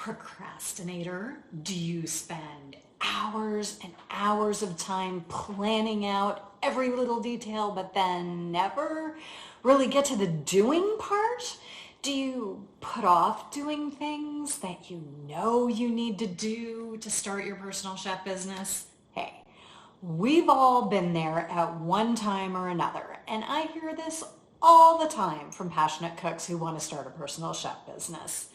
Procrastinator, do you spend hours and hours of time planning out every little detail but then never really get to the doing part? Do you put off doing things that you know you need to do to start your personal chef business? Hey, we've all been there at one time or another, and I hear this all the time from passionate cooks who want to start a personal chef business.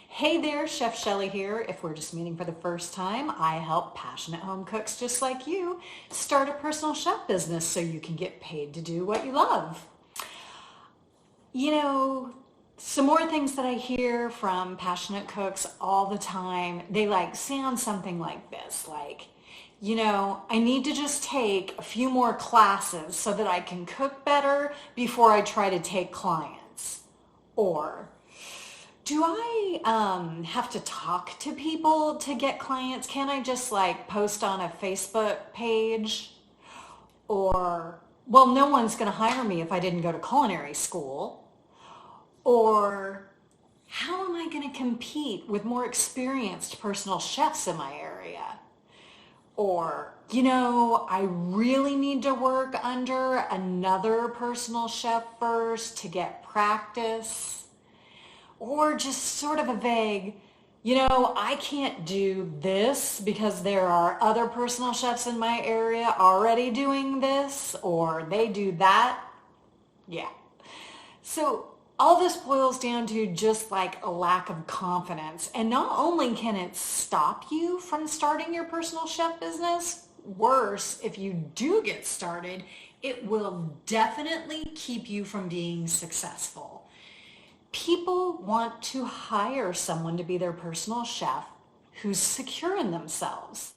Hey there, Chef Shelly here. If we're just meeting for the first time, I help passionate home cooks just like you start a personal chef business so you can get paid to do what you love. You know, some more things that I hear from passionate cooks all the time, they sound something like this, I need to just take a few more classes so that I can cook better before I try to take clients. Or, do I have to talk to people to get clients? Can't I just post on a Facebook page? Or, well, no one's going to hire me if I didn't go to culinary school. Or, how am I going to compete with more experienced personal chefs in my area? Or, I really need to work under another personal chef first to get practice. Or just sort of a vague, I can't do this because there are other personal chefs in my area already doing this, or they do that. Yeah. So all this boils down to just a lack of confidence. And not only can it stop you from starting your personal chef business, worse, if you do get started, it will definitely keep you from being successful. People want to hire someone to be their personal chef who's secure in themselves.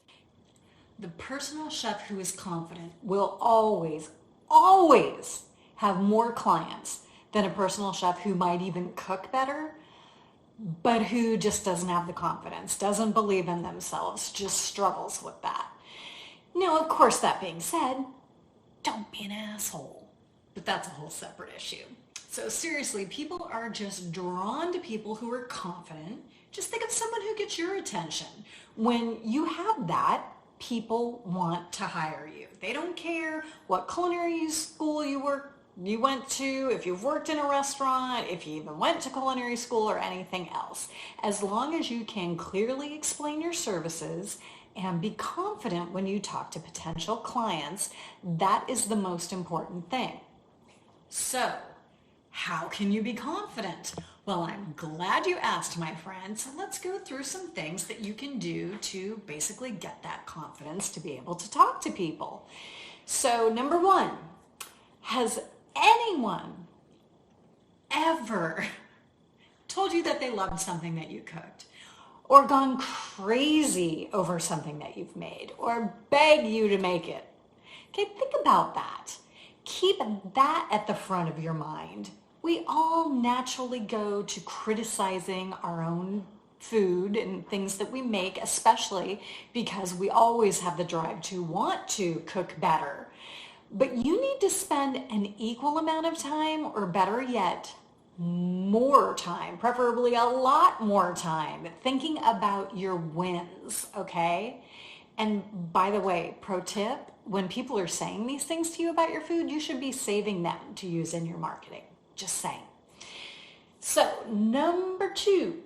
The personal chef who is confident will always, always have more clients than a personal chef who might even cook better, but who just doesn't have the confidence, doesn't believe in themselves, just struggles with that. Now, of course, that being said, don't be an asshole. But that's a whole separate issue. So seriously, people are just drawn to people who are confident. Just think of someone who gets your attention. When you have that, people want to hire you. They don't care what culinary school you went to, if you've worked in a restaurant, if you even went to culinary school or anything else. As long as you can clearly explain your services and be confident when you talk to potential clients, that is the most important thing. So, how can you be confident? Well, I'm glad you asked, my friend. So let's go through some things that you can do to basically get that confidence to be able to talk to people. So, number one, has anyone ever told you that they loved something that you cooked? Or gone crazy over something that you've made? Or beg you to make it? Okay, think about that. Keep that at the front of your mind. We all naturally go to criticizing our own food and things that we make, especially because we always have the drive to want to cook better. But you need to spend an equal amount of time, or better yet, more time, preferably a lot more time, thinking about your wins, okay? And by the way, pro tip, when people are saying these things to you about your food, you should be saving them to use in your marketing. Just saying. So, number two,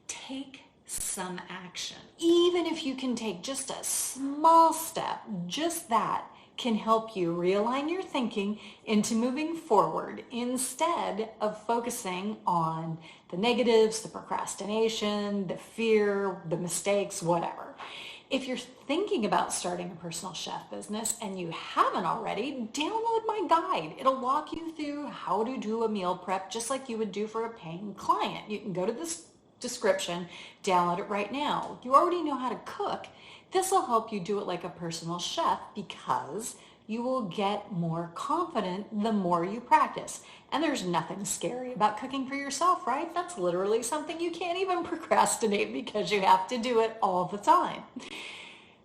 take some action. Even if you can take just a small step, just that can help you realign your thinking into moving forward instead of focusing on the negatives, the procrastination, the fear, the mistakes, whatever. If you're thinking about starting a personal chef business and you haven't already, download my guide. It'll walk you through how to do a meal prep just like you would do for a paying client. You can go to this description, download it right now. You already know how to cook. This will help you do it like a personal chef because you will get more confident the more you practice. And there's nothing scary about cooking for yourself, right? That's literally something you can't even procrastinate because you have to do it all the time.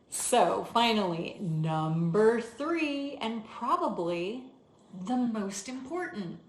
So finally, number three, and probably the most important,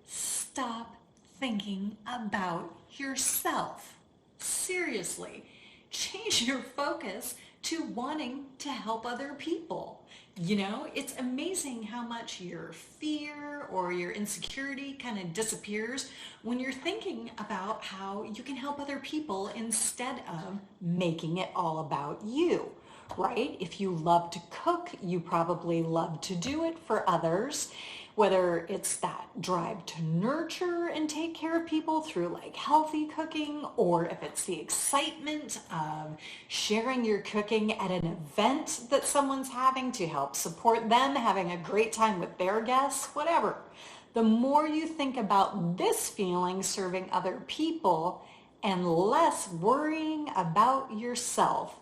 stop thinking about yourself. Seriously, change your focus to wanting to help other people. It's amazing how much your fear or your insecurity kind of disappears when you're thinking about how you can help other people instead of making it all about you, right? If you love to cook, you probably love to do it for others. Whether it's that drive to nurture and take care of people through like healthy cooking, or if it's the excitement of sharing your cooking at an event that someone's having to help support them, having a great time with their guests, whatever. The more you think about this feeling serving other people and less worrying about yourself,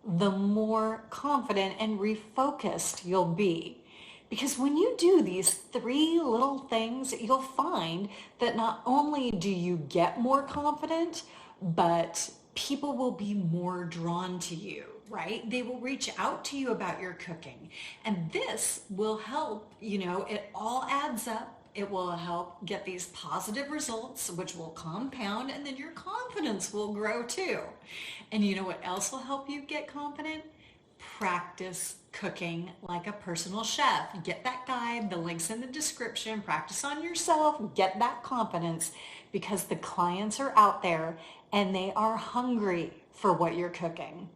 the more confident and refocused you'll be. Because when you do these three little things, you'll find that not only do you get more confident, but people will be more drawn to you, right? They will reach out to you about your cooking. And this will help, it all adds up. It will help get these positive results, which will compound, and then your confidence will grow too. And you know what else will help you get confident? Practice cooking like a personal chef. Get that guide, the link's in the description. Practice on yourself, get that confidence, because the clients are out there and they are hungry for what you're cooking.